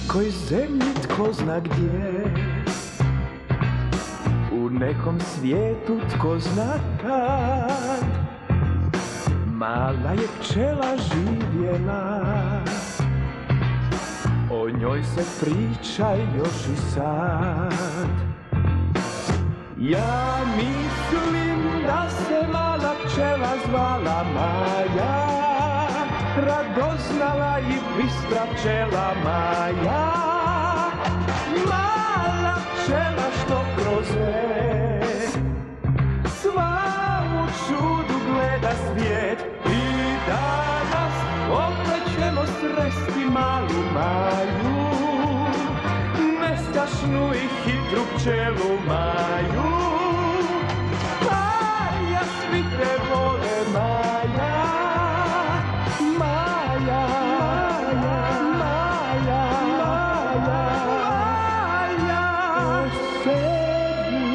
bliskoj zemlji tko zna gdje, u nekom svijetu tko zna kad, mala je pčela živjela, o njoj se priča još i sad. Ja mislim da se mala pčela zvala Maja, radoznala i bistra pčela Maja. Mala pčela što kroz me sva u čudu gleda svijet, i danas opet ćemo sresti malu Maju, nestašnu i hitru pčelu Maju. Maja, svi te vole Maja, Maja, Maja, Maja, Maja. O sebi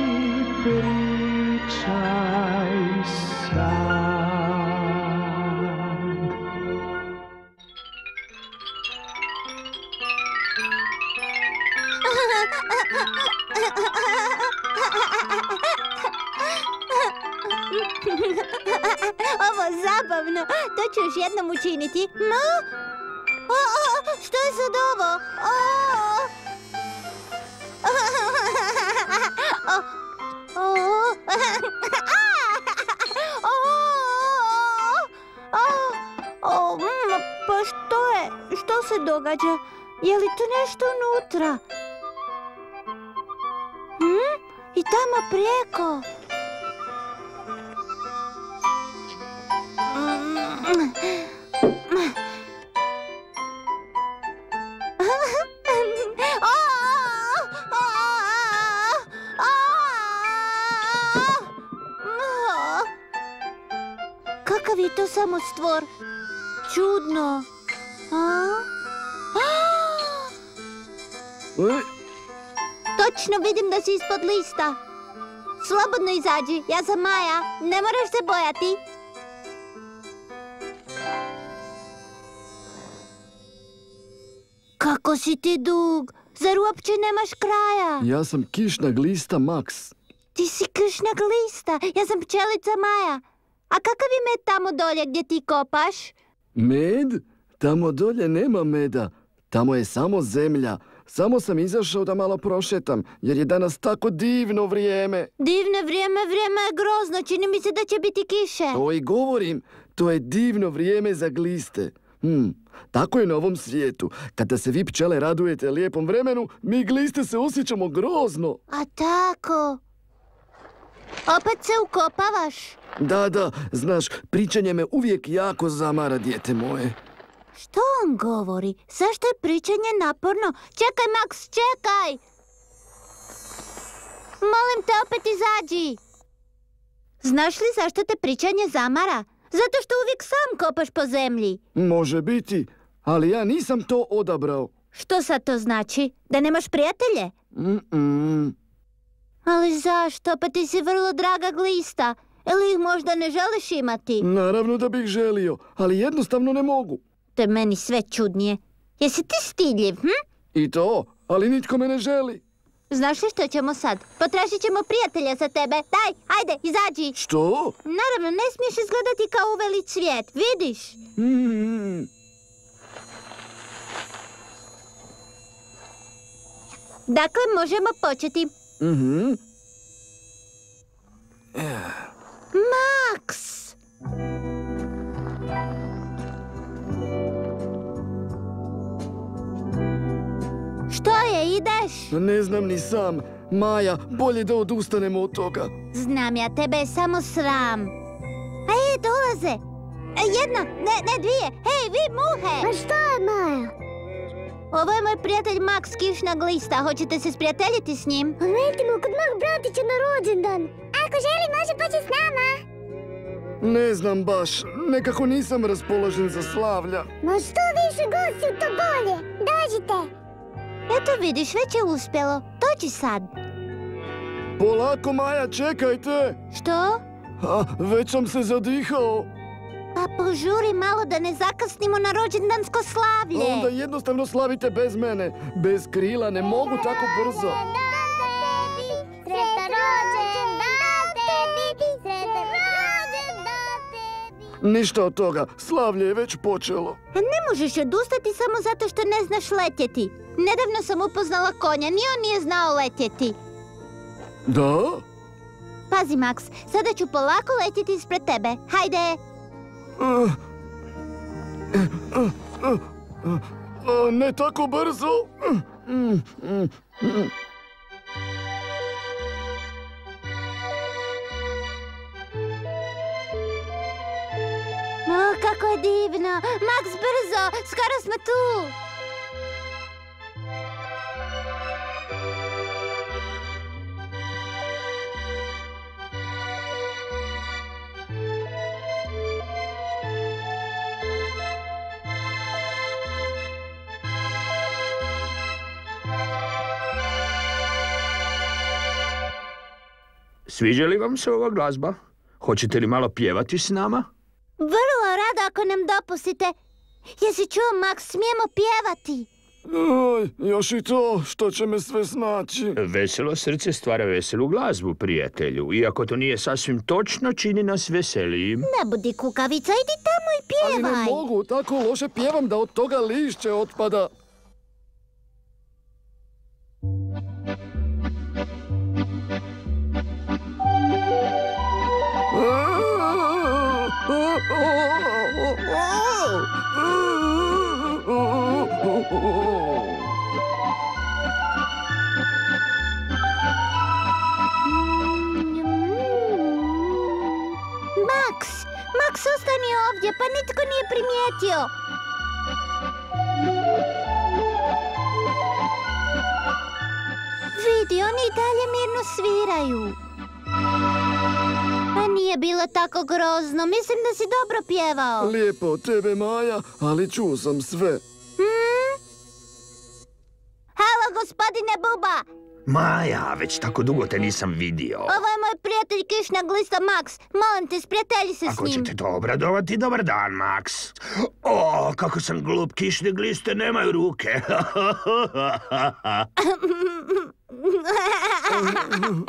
pričaj sad. Ovo zabavno, to ću još jednom učiniti. Što je sad ovo? Pa što je? Što se događa? Je li tu nešto unutra? I tamo prijeko. Kakav je to samo stvor? Čudno. Točno vidim da si ispod lista. Slobodno izađi, ja sam Maja, ne moraš se bojati. Kako si ti dug, zar uopće nemaš kraja? Ja sam kišna glista Max. Ti si kišna glista, ja sam pčelica Maja. A kakav je med tamo dolje gdje ti kopaš? Med? Tamo dolje nema meda. Tamo je samo zemlja. Samo sam izašao da malo prošetam, jer je danas tako divno vrijeme. Divno vrijeme, vrijeme je grozno. Čini mi se da će biti kiše. To i govorim. To je divno vrijeme za gliste. Tako je na ovom svijetu. Kada se vi pčele radujete lijepom vremenu, mi gliste se osjećamo grozno. A tako? Opet se ukopavaš? Da, znaš, pričanje me uvijek jako zamara, dijete moje. Što on govori? Zašto je pričanje naporno? Čekaj, Max, čekaj! Molim te, opet izađi! Znaš li zašto te pričanje zamara? Zato što uvijek sam kopaš po zemlji. Može biti, ali ja nisam to odabrao. Što sad to znači? Da nemaš prijatelje? Ali zašto? Pa ti si vrlo draga glista. Ili ih možda ne želiš imati? Naravno da bih želio, ali jednostavno ne mogu. To je meni sve čudnije. Jesi ti stidljiv, I to, ali nitko me ne želi. Znaš li što ćemo sad? Potražit ćemo prijatelja za tebe. Daj, ajde, izađi. Što? Naravno, ne smiješ izgledati kao uveli cvijet, vidiš? Dakle, možemo početi. Max! Što je, ideš? Ne znam ni sam. Maja, bolje da odustanemo od toga. Znam ja, tebe je samo sram. Dolaze. Jedna, ne dvije. Hej, vi muhe! A što je, Maja? Ovo je moj prijatelj Max, kišna glista. Hoćete se sprijateljiti s njim? Letimo kod mog bratića na rođendan. Ako želi, može poći s nama. Ne znam baš. Nekako nisam raspoložen za slavlja. Ma što više gostiju, to bolje. Dođite. Eto vidiš, već je uspjelo. Dođi sad. Polako, Maja, čekajte. Što? Već sam se zadihao. Pa požuri malo da ne zakasnimo na rođendansko slavlje. Onda jednostavno slavite bez mene. Bez krila ne mogu tako brzo. Ništa od toga, slavlje je već počelo. Ne možeš odustati samo zato što ne znaš letjeti. Nedavno sam upoznala konja, ni on nije znao letjeti. Da? Pazi, Max, sada ću polako letjeti ispred tebe. Hajde! Ne tako brzo. O, kako je divno! Max, brzo! Skoro smo tu! Sviđa li vam se ova glazba? Hoćete li malo pjevati s nama? Vrlo rado ako nam dopustite. Jesi čuo, Max, smijemo pjevati? Još i to, što će me sve snaći. Veselo srce stvara veselu glazbu, prijatelju. Iako to nije sasvim točno, čini nas veselijim. Ne budi kukavica, idi tamo i pjevaj. Ali ne mogu, tako loše pjevam da od toga lišće otpada. Max, ostani ovdje, pa nitko nije primijetio. Vidi, oni i dalje mirno sviraju. Pa nije bilo tako grozno, mislim da si dobro pjevao. Lijepo od tebe, Maja, ali čuo sam sve. Halo, gospodine Buba! Maja, već tako dugo te nisam vidio. Ovo je moj prijatelj Kišna glista Max. Molim te, sprijatelji se s njim. Ako ćete to obradovati, dobar dan, Max. O, kako sam glup, kišne gliste nemaju ruke.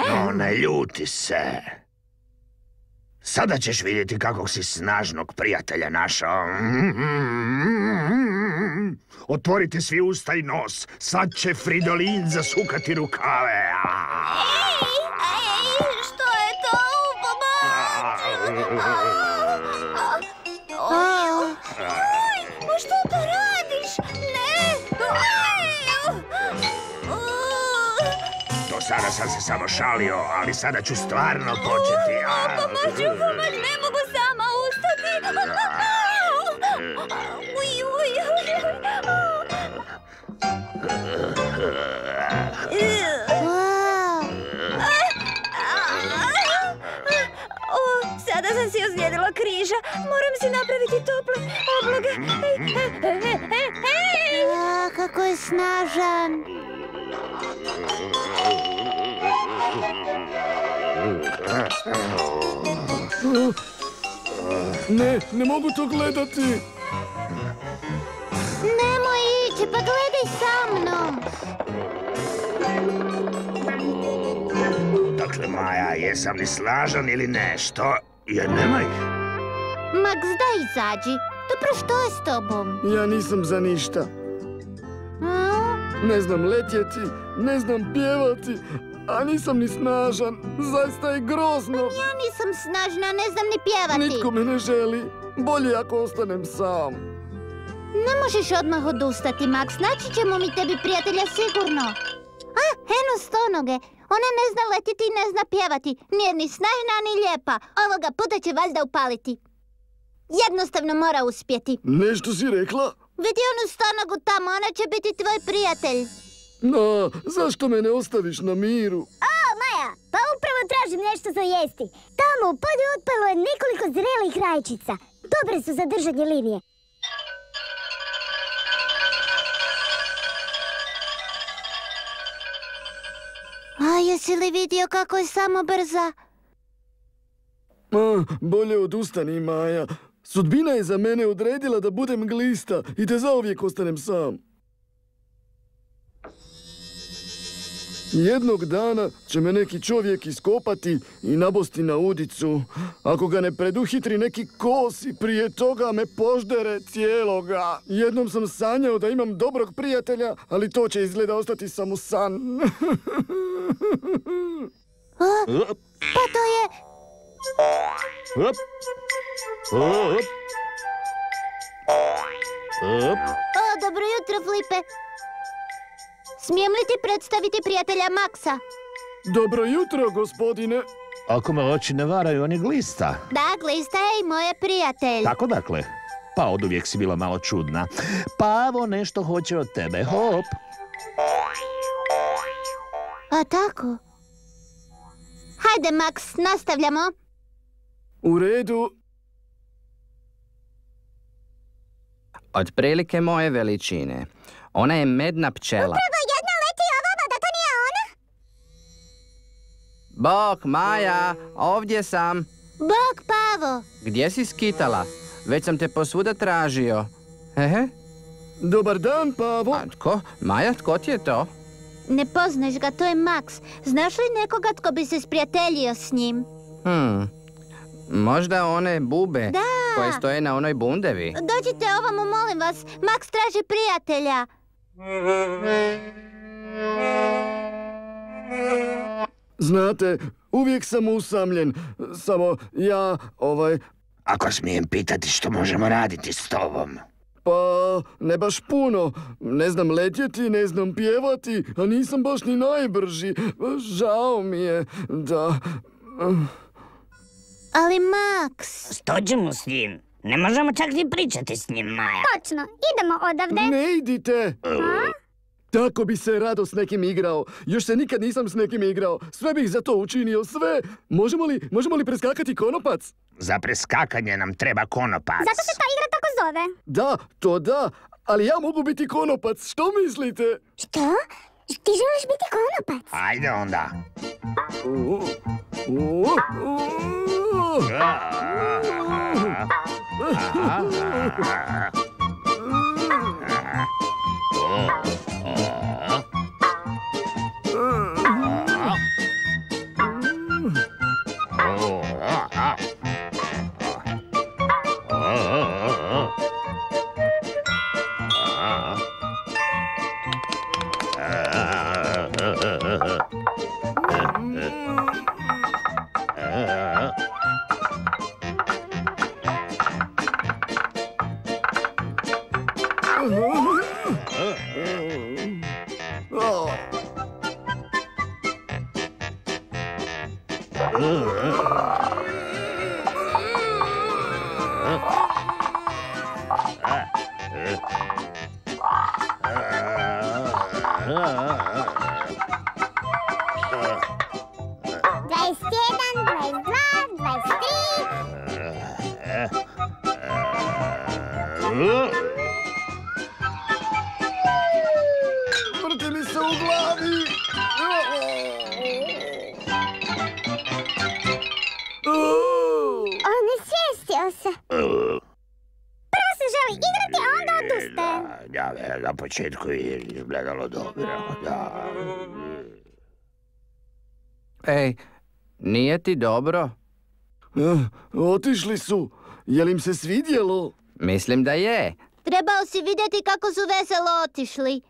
No, ne ljuti se. Sada ćeš vidjeti kakvog si snažnog prijatelja našao. Otvorite svi usta i nos. Sad će Fridolin zasukati rukave. Ej, što je to? Što to radiš? Ne! Do sada sam se samo šalio, ali sada ću stvarno početi. Pomoć, ne mogu sama ustati. Sada sam si ozlijedila križa. Moram si napraviti tople obloge. Kako je snažan. Ne mogu to gledati. Nemoj ići, pa gledaj sa mnom. Dakle, Maja, jesam li slažan ili ne? Što? Je, nemoj. Max, daj izađi. Dobro, što je s tobom? Ja nisam za ništa. Ne znam letjeti, ne znam pjevati, a nisam ni snažan. Zaista je grozno. Ja nisam snažna, ne znam ni pjevati. Nitko me ne želi. Bolje ako ostanem sam. Ne možeš odmah odustati, Max. Naći ćemo mi tebi prijatelja sigurno. Eno stonoge. Ona ne zna letjeti i ne zna pjevati. Nije ni snažna ni lijepa. Ovoga puta će valjda upaliti. Jednostavno mora uspjeti. Nešto si rekla? Vidi onu stonogu tamo, ona će biti tvoj prijatelj. No, zašto me ne ostaviš na miru? Maja, pa upravo tražim nešto za jesti. Tamo u polju otpalo je nekoliko zrelih rajčica. Dobre su za držanje linije. A jesi li vidio kako je samo brza? Bolje odustani, Maja. Sudbina je za mene odredila da budem glista i da zauvijek ostanem sam. Jednog dana će me neki čovjek iskopati i nabosti na udicu. Ako ga ne preduhitri neki kos i prije toga me poždere cijeloga. Jednom sam sanjao da imam dobrog prijatelja, ali to će izgleda ostati samo san. Pa to je... O, dobro jutro, Flipe. Smijem li ti predstaviti prijatelja Maksa? Dobro jutro, gospodine. Ako me oči ne varaju, on je glista. Da, glista je i moje prijatelj. Tako dakle? Pa oduvijek si bila malo čudna. Pavo nešto hoće od tebe, hop. A tako? Hajde, Maks, nastavljamo. U redu. Otprilike moje veličine. Ona je medna pčela. Upravo jedna leti ovamo, da to nije ona? Bok, Maja, ovdje sam. Bok, Pavo. Gdje si skitala? Već sam te posvuda tražio. Ehe. Dobar dan, Pavo. A tko? Maja, tko ti je to? Ne poznaš ga, to je Maks. Znaš li nekoga tko bi se sprijateljio s njim? Možda one bube Da. koje stoje na onoj bundevi. Dođite ovamo, molim vas. Maks traži prijatelja. Znate, uvijek sam usamljen. Samo ja, Ako smijem pitati što možemo raditi s tobom? Pa, ne baš puno. Ne znam letjeti, ne znam pjevati, a nisam baš ni najbrži. Žao mi je da... Ali Maks... Što ćemo s njim? Ne možemo čak ni pričati s njim, Maja. Točno, idemo odavde. Ne idite! Tako bi se rado s nekim igrao. Još se nikad nisam s nekim igrao. Sve bih za to učinio, sve. Možemo li preskakati konopac? Za preskakanje nam treba konopac. Zato se ta igra tako zove. Da, to da. Ali ja mogu biti konopac. Što mislite? Što? Ti želiš biti konopac? Ajde onda. Vrti mi se u glavi! On je svijestio se. Prvo se želi igrati, a onda odustaje. Da, na početku je izgledalo dobro, da. Ej, nije ti dobro? Otišli su. Je li im se svidjelo? Mislim da je. Trebao si vidjeti kako su veselo otišli.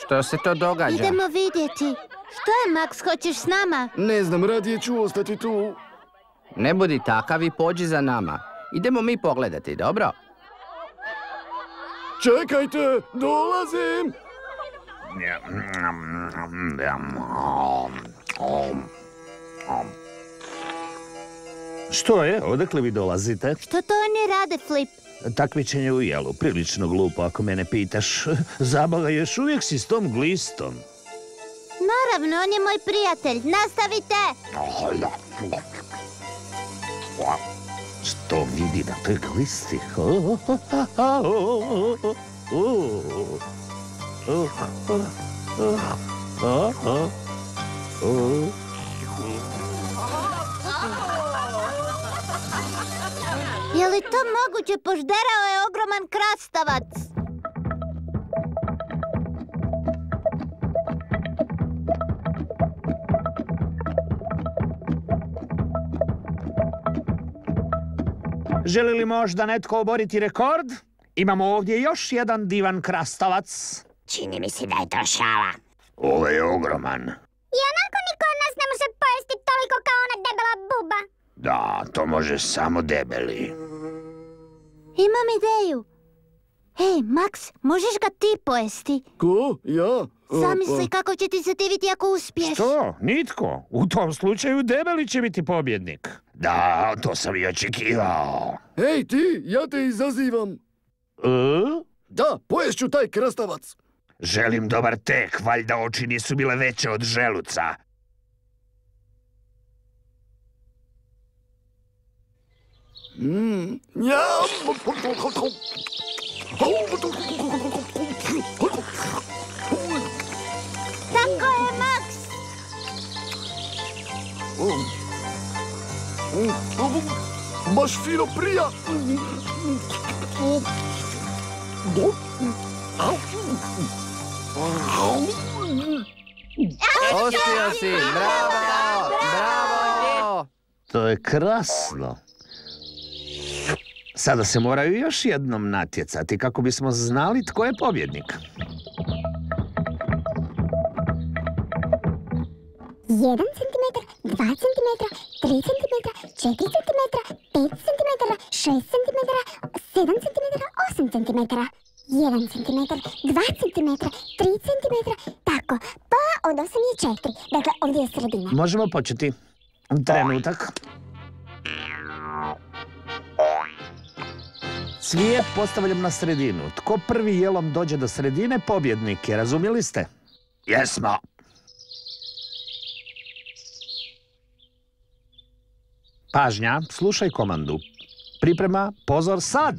Što se to događa? Idemo vidjeti. Što je, Maks, hoćeš s nama? Ne znam, radije ću ostati tu. Ne budi takav i pođi za nama. Idemo mi pogledati, dobro? Čekajte, dolazim! Što je? Odakle vi dolazite? Što to oni rade, Flip? Takmičenje u jelu. Prilično glupo ako mene pitaš. Zabava još uvijek si s tom glistom. Naravno, on je moj prijatelj. Nastavite! Što vidi na toj glisti? Je li to moguće? Požderao je ogroman krastavac. Želi li možda netko oboriti rekord? Imamo ovdje još jedan divan krastavac. Čini mi se da je to šala. Ovo je ogroman. I onako niko od nas ne može pojesti toliko kao ona debela buba. Da, to može samo debeli. Imam ideju. Hej, Max, možeš ga ti pojesti? Ko? Ja? Zamisli kako će ti se diviti ako uspiješ. Što? Nitko. U tom slučaju debeli će biti pobjednik. Da, to sam i očekivao. Hej ti, ja te izazivam. Da, poješću taj krastavac. Želim dobar tek, valjda oči nisu bile veće od želuca. Ja. Tako je, Max. Baš fino prija. Ostio si, bravo, bravo. To je krasno. Sada se moraju još jednom natjecati kako bismo znali tko je pobjednik. 1 centimetar, 2 centimetra, 3 centimetra, 4 centimetra, 5 centimetara, 6 centimetara, 7 centimetara, 8 centimetara. 1 centimetar, 2 centimetra, 3 centimetra, tako. Pa od 8 je 4, dakle ovdje je sredina. Možemo početi. Trenutak. Cvijet postavljam na sredinu. Tko prvi jelom dođe do sredine, pobjednik je. Razumjeli ste? Jesmo. Pažnja, slušaj komandu. Priprema, pozor, sad!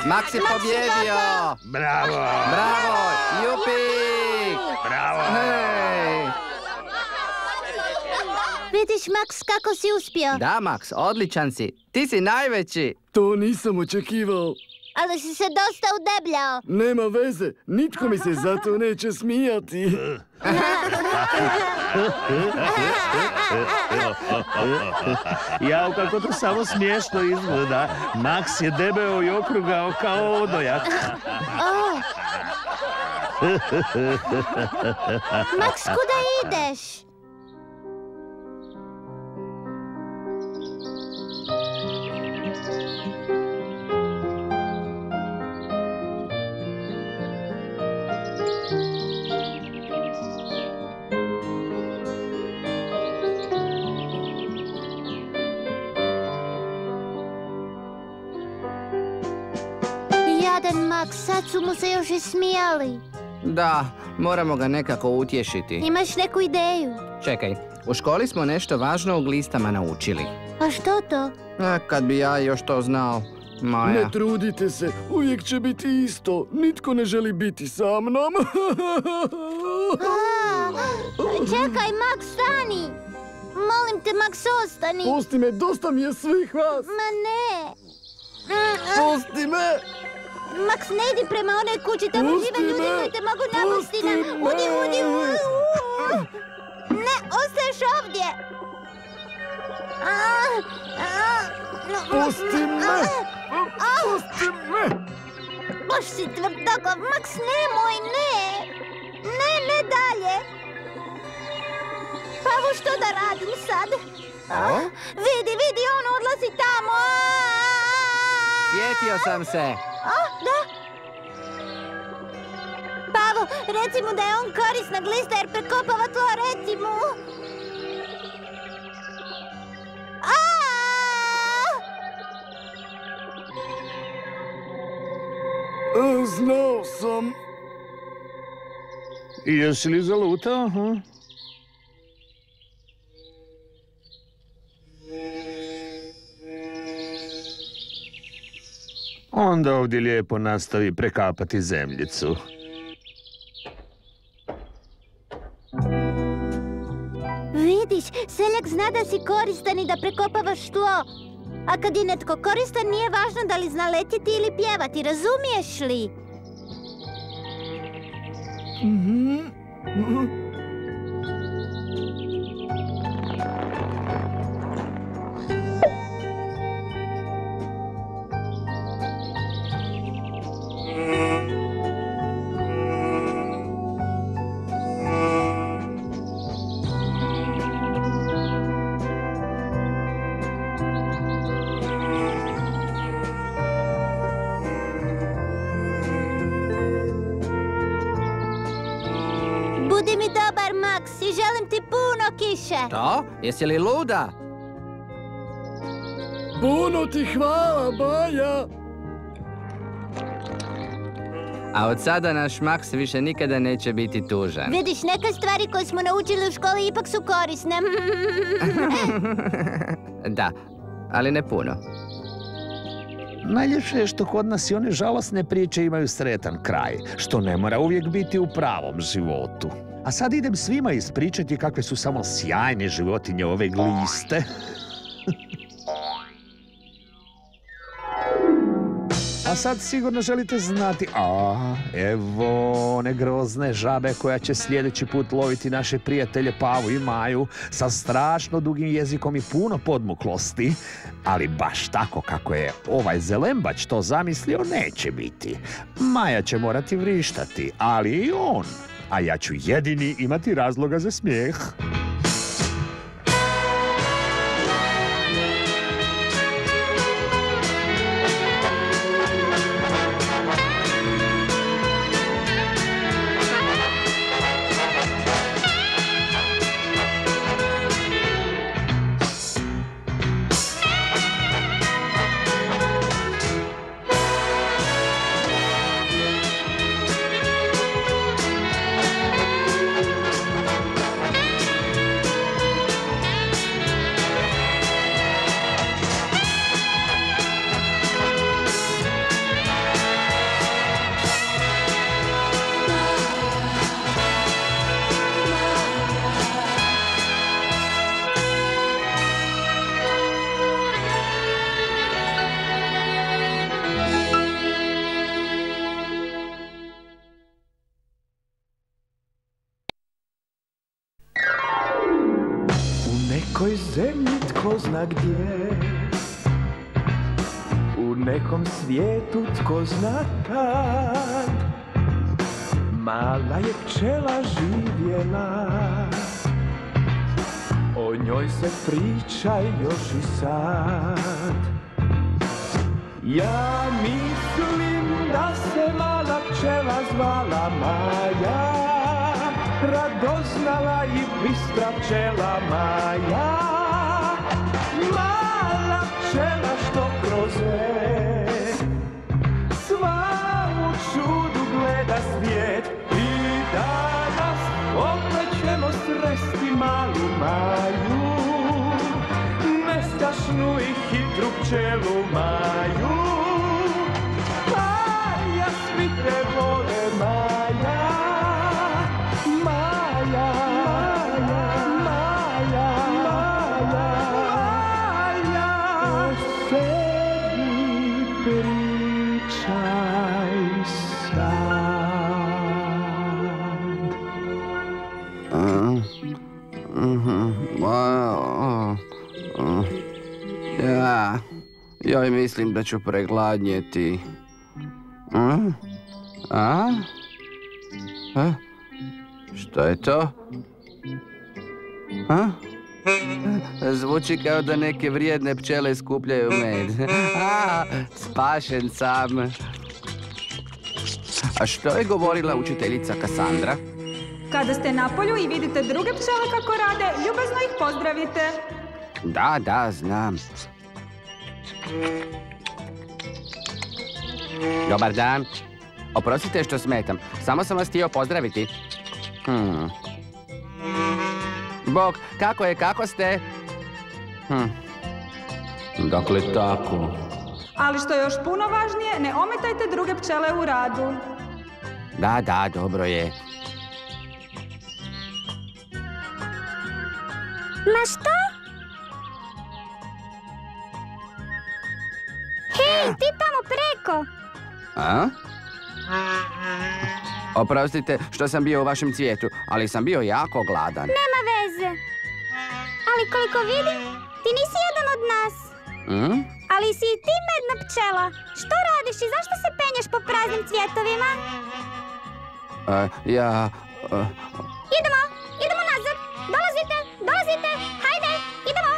Max je pobjedio! Bravo! Bravo! Jupi! Bravo! Hej! Vidiš, Max, kako si uspio. Da, Max, odličan si. Ti si najveći. To nisam očekivao. Ali si se dosta udebljao. Nema veze, nitko mi se zato neće smijati. Jao, kako to samo smiješno izgleda. Max je debeo i okrugao kao odojak. Max, kuda ideš? Jadan Max, sad su mu se još i smijali. Da, moramo ga nekako utješiti. Imaš neku ideju? Čekaj, u školi smo nešto važno u glistama naučili. A što to? Kad bi ja još to znao, Maja. Ne trudite se, uvijek će biti isto. Nitko ne želi biti sa mnom. Čekaj, Max, stani! Molim te, Max, ostani! Pusti me, dosta mi je svih vas. Ma ne! Pusti me! Max, ne idi prema onoj kući, tamo žive ljudi koji te mogu napasti na... Udi! Ne, ostaješ ovdje! Pusti me! Pusti me! Baš si tvrdoglav, Max, nemoj, ne! Ne dalje! Pa evo što da radim sad? Vidi, on odlazi tamo! Sjetio sam se. Da? Pavo, reci mu da je on korisna glista jer prekopava tlo, reci mu! Znao sam. Jesi li zalutao? Onda ovdje lijepo nastavi prekapati zemljicu. Vidiš, seljak zna da si koristan i da prekopavaš tlo. A kad je netko koristan, nije važno da li zna letjeti ili pjevati, razumiješ li? Budi mi dobar, Max, i želim ti puno kiše. To? Jesi li luda? Puno ti hvala, Baja. A od sada naš Max više nikada neće biti tužan. Vidiš, neke stvari koje smo naučili u školi ipak su korisne. Da, ali ne puno. Najljepše je što kod nas i one žalosne priče imaju sretan kraj, što ne mora uvijek biti u pravom životu. A sad idem svima ispričati kakve su samo sjajne životinje ove gliste. A sad sigurno želite znati, evo one grozne žabe koja će sljedeći put loviti naše prijatelje Pavu i Maju sa strašno dugim jezikom i puno podmuklosti, ali baš tako kako je ovaj Zelembać to zamislio neće biti. Maja će morati vrištati, ali i on, a ja ću jedini imati razloga za smijeh. nekoj zemlji tko zna gdje, u nekom svijetu tko zna kad, mala je pčela živjela, o njoj se priča još i sad. Ja mislim da se mala pčela zvala Maja, radoznala i bistra pčela Maja. Mala pčela što kroze sva u čudu gleda svijet, i danas opet ćemo sresti malu Maju, nestašnu i hitru pčelu Maju. Maja, svi te vole Maja, Maja, Maja, Maja, Maja, o sebi pričaj sad. Ja, joj mislim da ću pregladnjeti. Što je to? Zvuči kao da neke vrijedne pčele skupljaju med. Spašen sam. A što je govorila učiteljica Kasandra? Kada ste na polju i vidite druge pčele kako rade, ljubazno ih pozdravite. Da, znam. Dobar dan. Oprostite što smetam. Samo sam vas htio pozdraviti. Bog, kako ste? Dakle, tako. Ali što je još puno važnije, ne ometajte druge pčele u radu. Da, dobro je. Ma što? Hej, ti tamo preko! A? Oprostite što sam bio u vašem cvijetu, ali sam bio jako gladan. Nema veze. Ali koliko vidim, ti nisi jedan od nas. Ali si i ti medna pčela. Što radiš i zašto se penješ po praznim cvjetovima? Idemo nazad. Dolazite, hajde, idemo.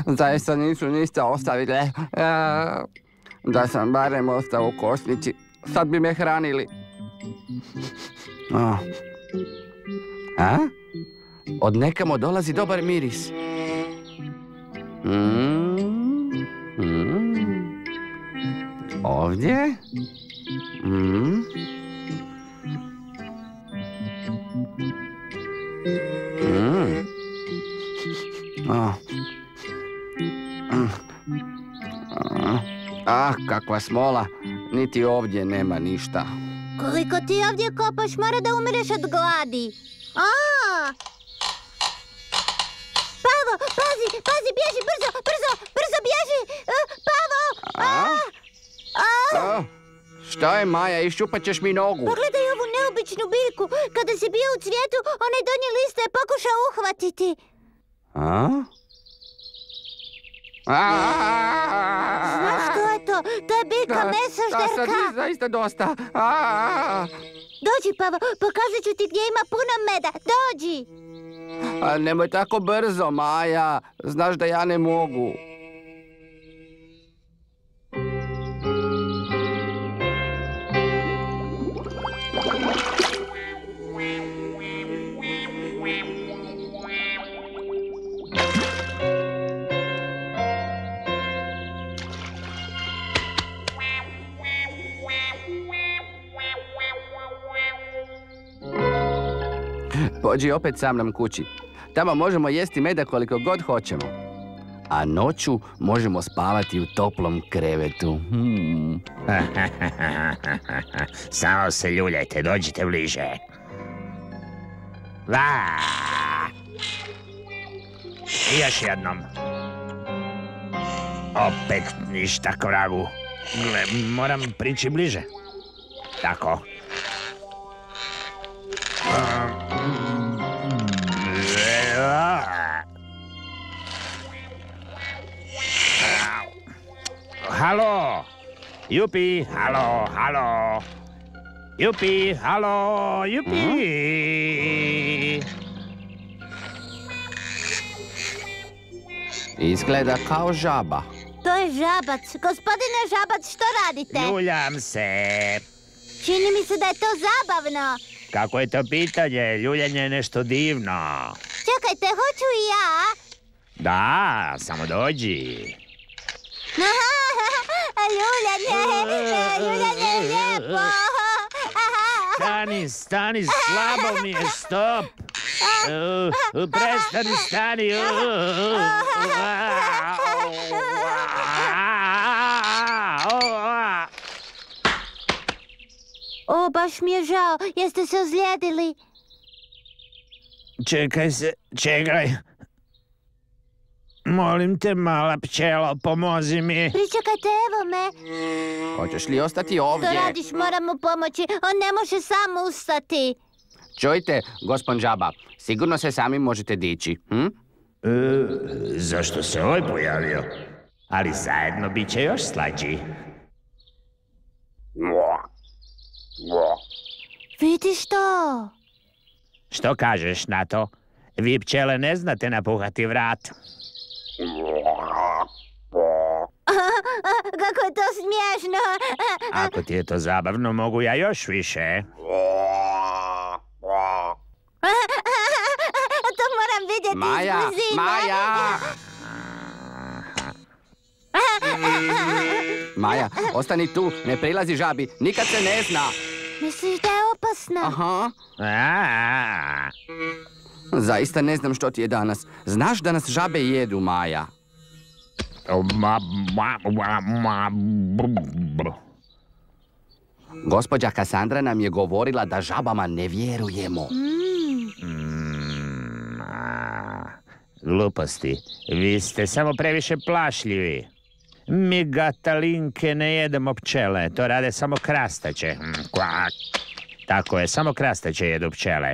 Zaista nisu ništa ostavile. Da sam barem ostao u košnici, sad bi me hranili. Od nekamo dolazi dobar miris. Ovdje? Kakva smola. Niti ovdje nema ništa. Koliko ti ovdje kopaš, mora da umireš od gladi. Pavo, pazi, bježi, brzo, bježi! Pavo! Šta je, Maja, iščupat ćeš mi nogu. Pogledaj ovu neobičnu biljku. Kada si bio u cvijetu, onaj donji list je pokušao uhvatiti. Znaš ko je to? To je biljka mesožderka. Sad je zaista dosta. Dođi, Pavo, pokazat ću ti gdje ima puno meda. Dođi! Nemoj tako brzo, Maja. Znaš da ja ne mogu. Pođi opet sa mnom kući. Tamo možemo jesti meda koliko god hoćemo. A noću možemo spavati u toplom krevetu. Samo se ljuljajte, dođite bliže. I još jednom. Opet ništa k vragu. Gle, moram prići bliže. Tako. Halo! Jupi, halo! Jupi, halo, jupi! Izgleda kao žaba. To je žabac. Gospodine žabac, što radite? Ljuljam se. Čini mi se da je to zabavno. Kako je to pitanje? Ljuljanje je nešto divno. Čekajte, hoću i ja. Da, samo dođi. Ljuljanje je lijepo. Stani, slabo mi je, stop. Prestani, stani. O, baš mi je žao. Jeste se ozlijedili? Čekaj. Molim te, mala pčelo, pomozi mi. Pričekajte, evo me. Hoćeš li ostati ovdje? Što radiš, moram mu pomoći. On ne može sam ustati. Čujte, gospon žaba, sigurno se sami možete dići. Zašto se ovaj pojavio? Ali zajedno bit će još slađi. Vidiš to? Što kažeš na to? Vi pčele ne znate napuhati vrat. Kako je to smiješno. Ako ti je to zabavno, mogu ja još više. To moram vidjeti Maja, iz blizine. Maja! Maja, ostani tu, ne prilazi žabi, nikad se ne zna. Misliš da je opasna? Aha, A, zaista ne znam što ti je danas. Znaš da nas žabe jedu, Maja. Gospođa Kasandra nam je govorila da žabama ne vjerujemo. Gluposti. Vi ste samo previše plašljivi. Mi gatalinke ne jedemo pčele, to rade samo krastače. Kvak. Tako je, samo krastače jedu pčele.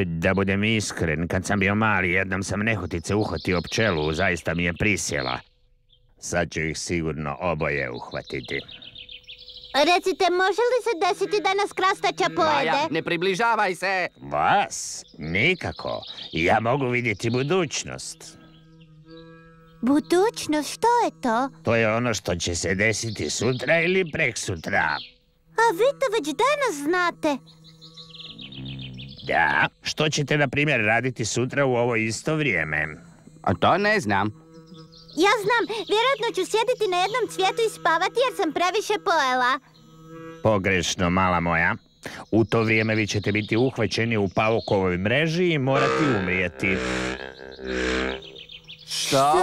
Da budem iskren, kad sam bio mali, jednom sam nehotice uhvatio pčelu, zaista mi je prisjela. Sad ću ih sigurno oboje uhvatiti. Recite, može li se desiti da nas krastača pojede? Maja, ne približavaj se! Vas? Nikako. Ja mogu vidjeti budućnost. Budućnost, što je to? To je ono što će se desiti sutra ili preksutra. A vi to već danas znate. Da, što ćete, na primjer, raditi sutra u ovo isto vrijeme? A to ne znam. Ja znam, vjerojatno ću sjediti na jednom cvijetu i spavati jer sam previše pojela. Pogrešno, mala moja. U to vrijeme vi ćete biti uhvaćeni u paukovoj mreži i morati umrijeti. Što?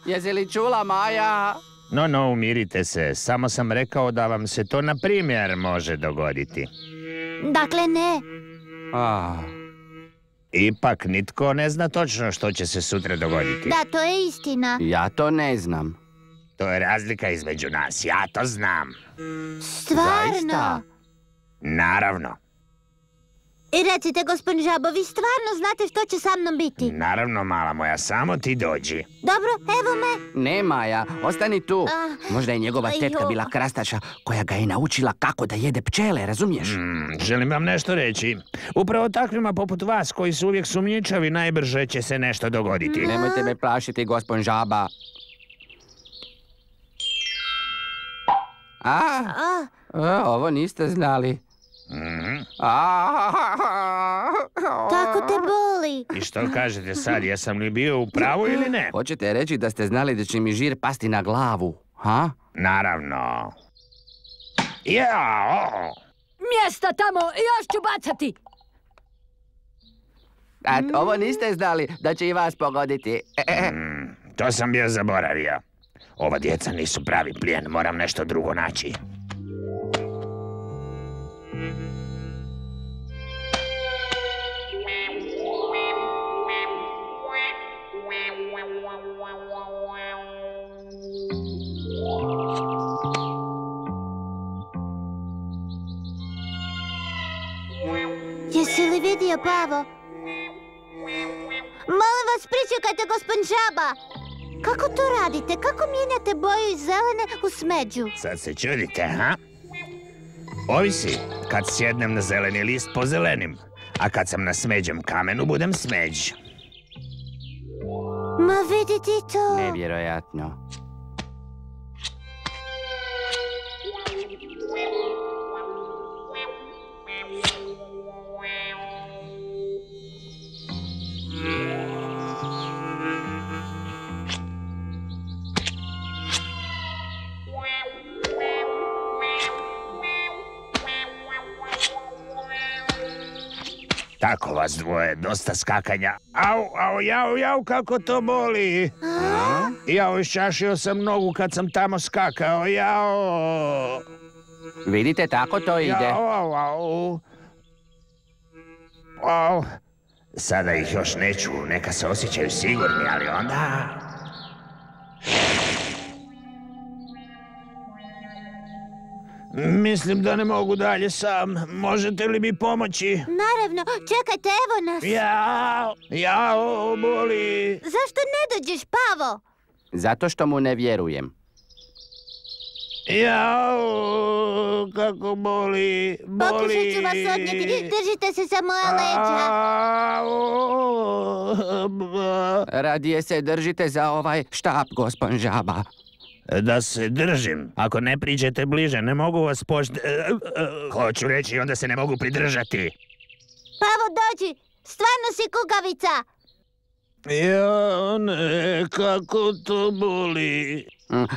Jesi li čula, Maja? No, umirite se. Samo sam rekao da vam se to, na primjer, može dogoditi. Dakle, ne. Ipak nitko ne zna točno što će se sutra dogoditi. Da, to je istina. Ja to ne znam. To je razlika između nas, ja to znam. Stvarno? Zaista? Naravno. I recite, gospodin Žabo, vi stvarno znate što će sa mnom biti? Naravno, mala moja, samo ti dođi. Dobro, evo me. Ne, Maja, ostani tu. Možda je njegova tetka bila krastaša koja ga je naučila kako da jede pčele, razumiješ? Želim vam nešto reći. Upravo takvima poput vas koji su uvijek sumnjičavi, najbrže će se nešto dogoditi. Nemojte me plašiti, gospodin Žaba. Ovo niste znali. Tako te boli. I što kažete sad, jesam li bio u pravu ili ne? Hoćete reći da ste znali da će mi žir pasti na glavu, ha? Naravno. Jao! Mjesta tamo, još ću bacati. Ovo niste znali da će i vas pogoditi. To sam bio zaboravio. Ova djeca nisu pravi plijen, moram nešto drugo naći. Jesi li vidio, Pavo? Molim vas, pričekajte, gospodin Žaba. Kako to radite? Kako mijenjate boju iz zelene u smeđu? Sad se čudite, ha? Ovisi. Kad sjednem na zeleni list, pozelenim. A kad sam na smeđem kamenu, budem smeđ. Ma vidite to. Nevjerojatno. Tako vas dvoje, dosta skakanja. Au, jau, kako to boli. Jao, iščašio sam nogu kad sam tamo skakao, jao. Vidite, tako to ide. Au. Sada ih još neću, neka se osjećaju sigurni, ali onda... Mislim da ne mogu dalje sam. Možete li mi pomoći? Naravno, čekajte, evo nas. Jao, boli. Zašto ne dođeš, Pavo? Zato što mu ne vjerujem. Jao, kako boli. Pokušat ću vas odnijeti. Držite se za moja leđa. Radije se držite za ovaj štap, gospodin Žaba. Da se držim. Ako ne priđete bliže, ne mogu vas Hoću reći, onda se ne mogu pridržati. Pavo, dođi! Stvarno si kukavica! Ja, ne, kako to boli.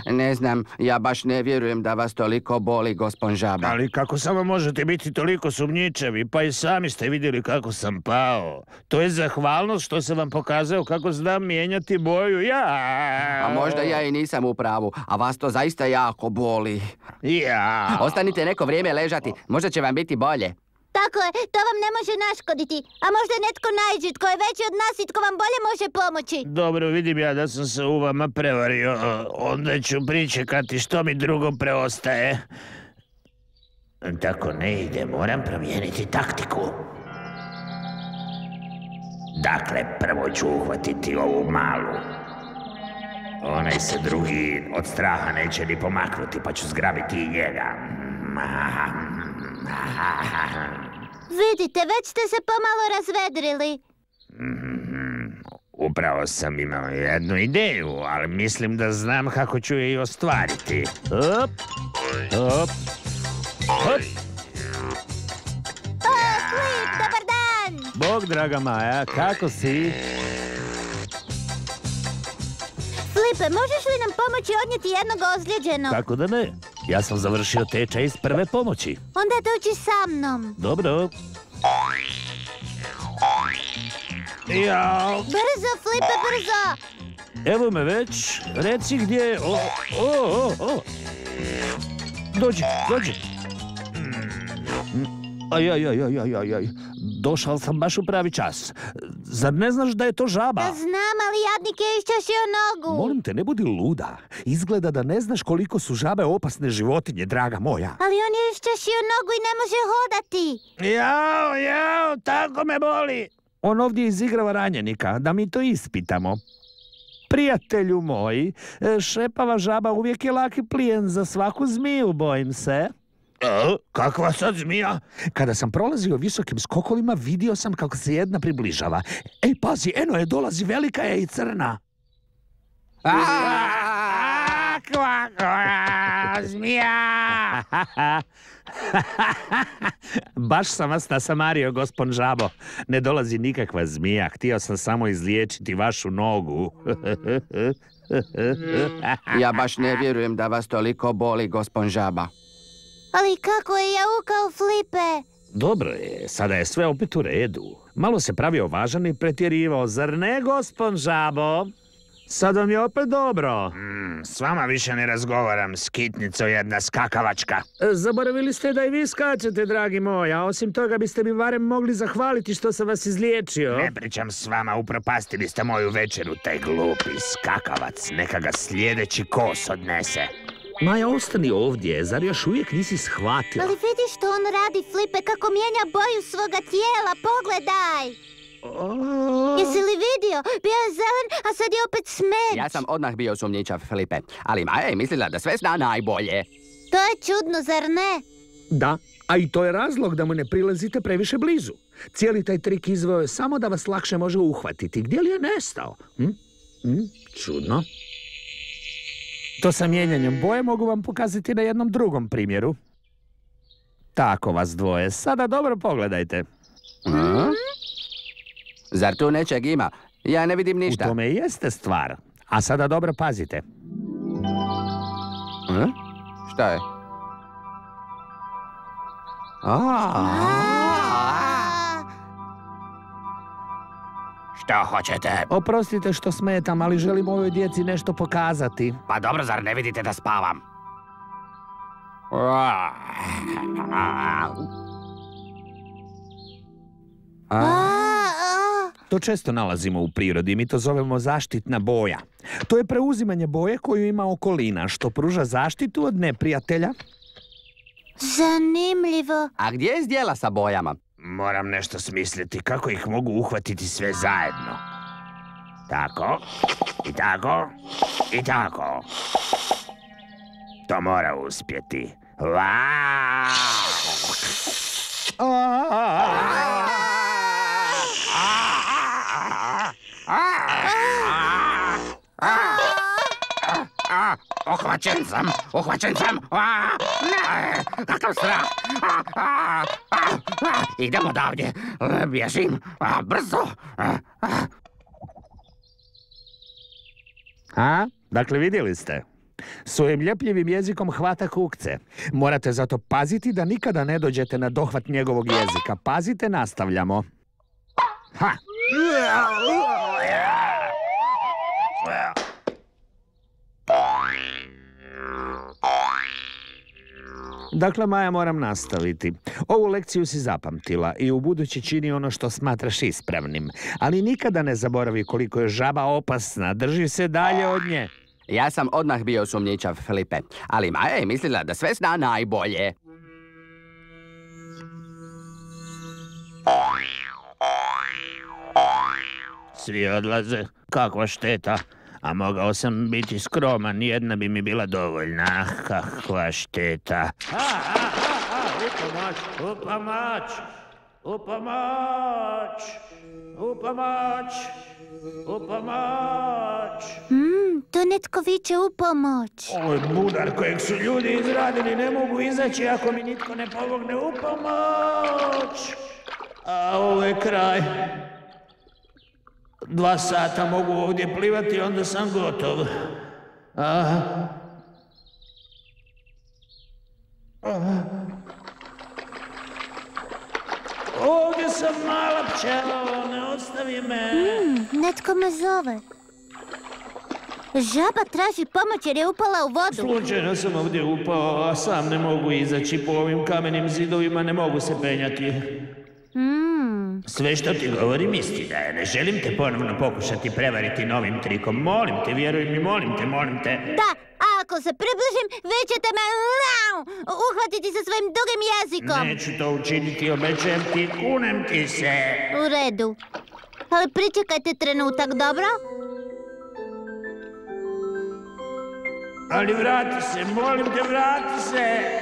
Ne znam, ja baš ne vjerujem da vas toliko boli, gospon Žaba. Ali kako samo možete biti toliko sumnjičavi, pa i sami ste vidjeli kako sam pao. To je zahvalnost što sam vam pokazao kako znam mijenjati boju. A možda ja i nisam u pravu, a vas to zaista jako boli. Ostanite neko vrijeme ležati, možda će vam biti bolje. Tako je, to vam ne može naškoditi. A možda netko naiđe tko je veći od nas i tko vam bolje može pomoći. Dobro, vidim ja da sam se u vama prevario. Onda ću pričekati što mi drugo preostaje. Tako ne ide, moram promijeniti taktiku. Dakle, prvo ću uhvatiti ovu malu. Onaj se drugi od straha neće ni pomaknuti, pa ću zgrabiti i njega. Vidite, već ste se pomalo razvedrili. Upravo sam imao jednu ideju, ali mislim da znam kako ću je i ostvariti. Hop, hop, hop. Flip, dobar dan! Bog, draga Maja, kako si? Flipe, možeš li nam pomoći odnijeti jednog ozlijeđenog? Kako da ne? Ja sam završio tečaj iz prve pomoći. Onda dođi sa mnom. Dobro. Jao. Brzo, Flipe, brzo! Evo me već. Reci gdje je... Dođi, dođi. Ajajajajajajaj. Došao sam baš u pravi čas. Zar ne znaš da je to žaba? Da znam, ali jadnik je iščašio nogu. Molim te, ne budi luda. Izgleda da ne znaš koliko su žabe opasne životinje, draga moja. Ali on je iščašio nogu i ne može hodati. Jao, tako me boli. On ovdje izigrava ranjenika, da mi to ispitamo. Prijatelju moj, šepava žaba uvijek je laki plijen za svaku zmiju, bojim se. Kakva sad zmija? Kada sam prolazio visokim skokovima, vidio sam kako se jedna približava. Ej, pazi, eno je, dolazi, velika je i crna. Zmija! Baš sam vas nasamario, gospon žabo. Ne dolazi nikakva zmija, htio sam samo izliječiti vašu nogu. Ja baš ne vjerujem da vas toliko boli, gospon Žaba. Ali kako je jaukao, Flipe? Dobro je, sada je sve opet u redu. Malo se pravio važan i pretjerivao, zar ne, gospon žabo? Sad vam je opet dobro. S vama više ne razgovaram, skitnico jedna skakavačka. Zaboravili ste da i vi skačete, dragi moj, a osim toga biste mi barem mogli zahvaliti što sam vas izliječio. Ne pričam s vama, upropastili ste moju večeru, taj glupi skakavac. Neka ga sljedeći kos odnese. Maja, ostani ovdje, zar još uvijek nisi shvatila? Ali vidiš što on radi, Flipe, kako mijenja boju svoga tijela, pogledaj! Jesi li vidio? Bio je zelen, a sad je opet smeđ. Ja sam odmah bio sumnjičav, Flipe, ali Maja je mislila da sve zna najbolje. To je čudno, zar ne? Da, a i to je razlog da mu ne prilazite previše blizu. Cijeli taj trik izveo je samo da vas lakše može uhvatiti. Gdje li je nestao? Čudno. To sa mijenjanjem boje mogu vam pokazati na jednom drugom primjeru. Tako vas dvoje. Sada dobro pogledajte. Zar tu nečeg ima? Ja ne vidim ništa. U tome i jeste stvar. A sada dobro pazite. Šta je? Što hoćete? Oprostite što smetam, ali želim ovoj djeci nešto pokazati. Pa dobro, zar ne vidite da spavam? To često nalazimo u prirodi, mi to zovemo zaštitna boja. To je preuzimanje boje koju ima okolina, što pruža zaštitu od neprijatelja. Zanimljivo. A gdje je zdjela sa bojama? Moram nešto smisliti kako ih mogu uhvatiti sve zajedno. Tako, i tako, i tako. To mora uspjeti. Uhvaćen sam! Ne, kakav strah! Idemo odavdje! Bježim! Brzo! Dakle, vidjeli ste. Svojim ljepljivim jezikom hvata kukce. Morate zato paziti da nikada ne dođete na dohvat njegovog jezika. Pazite, nastavljamo. Dakle, Maja, moram nastaviti. Ovu lekciju si zapamtila i ubuduće čini ono što smatraš ispravnim. Ali nikada ne zaboravi koliko je žaba opasna. Drži se dalje od nje. Ja sam odmah bio sumnjičav, Filipe, ali Maja je mislila da sve zna najbolje. Svi odlaze, kakva šteta. A mogao sam biti skroman, jedna bi mi bila dovoljna. Kakva šteta. Upamać! To netko viče u pomoć. Ovo je budar kojeg su ljudi izradili, ne mogu izaći ako mi nitko ne pomogne. Upamać! A ovo je kraj. 2 sata mogu ovdje plivati, onda sam gotov. Ovdje sam, mala pčelo, ne ostavi me. Netko me zove. Žaba traži pomoć jer je upala u vodu. Slučajno sam ovdje upao, a sam ne mogu izaći po ovim kamenim zidovima, ne mogu se penjati. Sve što ti govorim istina je. Ne želim te ponovno pokušati prevariti novim trikom. Molim te, vjeruj mi, molim te. Da, a ako se približim, vi ćete me uhvatiti sa svojim dugim jezikom. Neću to učiniti, obećajem ti, kunem ti se. U redu. Ali pričekajte trenutak, dobro? Ali vrati se, molim te, vrati se.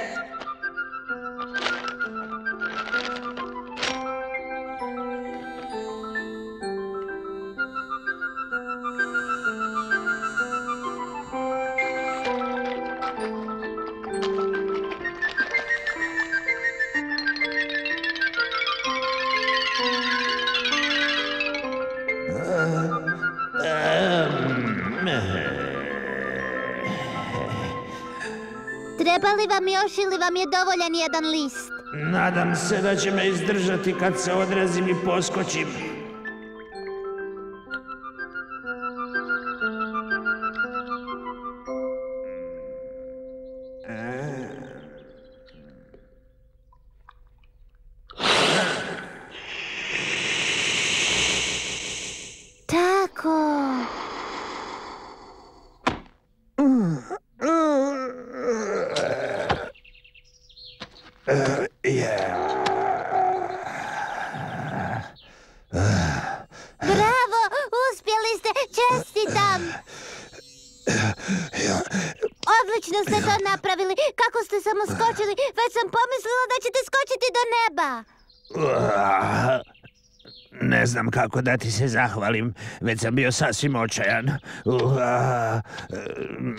Treba li vam još ili vam je dovoljan jedan list? Nadam se da će me izdržati kad se odrazim i poskočim. Tako. Bravo, uspjeli ste, čestitam. Odlično ste to napravili. Kako ste samo skočili? Već sam pomislila da ćete skočiti do neba. Ne znam kako da ti se zahvalim. Već sam bio sasvim očajan.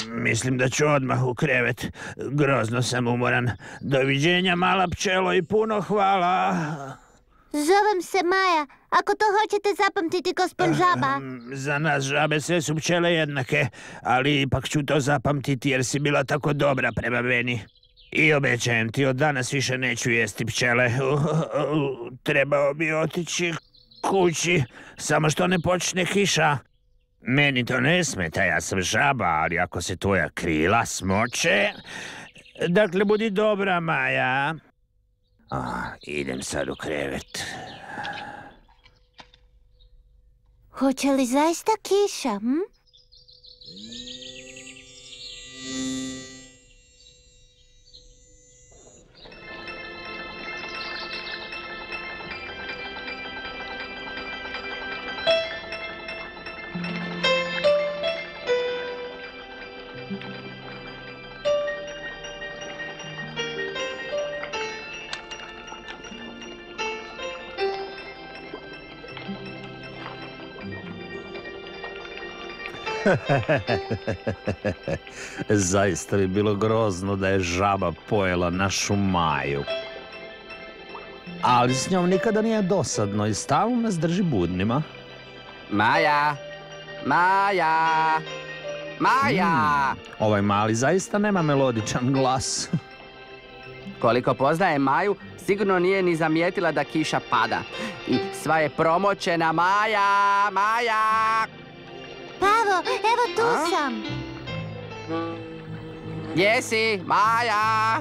Mislim da ću odmah u krevet. Grozno sam umoran. Doviđenja, mala pčelo, i puno hvala. Zovem se Maja. Ako to hoćete zapamtiti, gospon žaba. Za nas žabe sve su pčele jednake, ali ipak ću to zapamtiti jer si bila tako dobra prema meni. I obećajem ti, od danas više neću jesti pčele. Trebao bi otići kući, samo što ne počne kiša. Meni to ne smeta, ja sam žaba, ali ako se tvoja krila smoče... Dakle, budi dobra, Maja. Idem sad u krevet. Hoće li zaista kiša, Zaista bi bilo grozno da je žaba pojela našu Maju. Ali s njom nikada nije dosadno i stalno nas drži budnima. Maja! Maja! Maja! Ovaj mali zaista nema melodičan glas. Koliko poznaje Maju, sigurno nije ni zamijetila da kiša pada. I sva je promočena. Maja! Maja! Pavo, evo tu sam. Gdje si? Maja!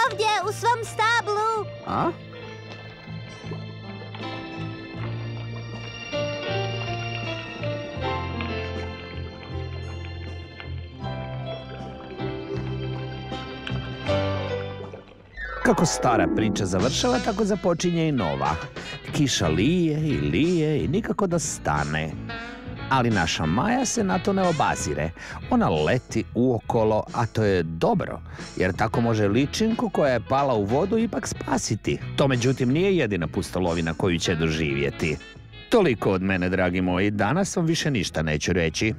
Ovdje, u svom stablu. A? Kako stara priča završava, tako započinje i nova. Kiša lije i nikako da stane. Ali naša Maja se na to ne obazire. Ona leti uokolo, a to je dobro, jer tako može ličinku koja je pala u vodu ipak spasiti. To međutim nije jedina pustolovina koju će doživjeti. Toliko od mene, dragi moji, danas vam više ništa neću reći.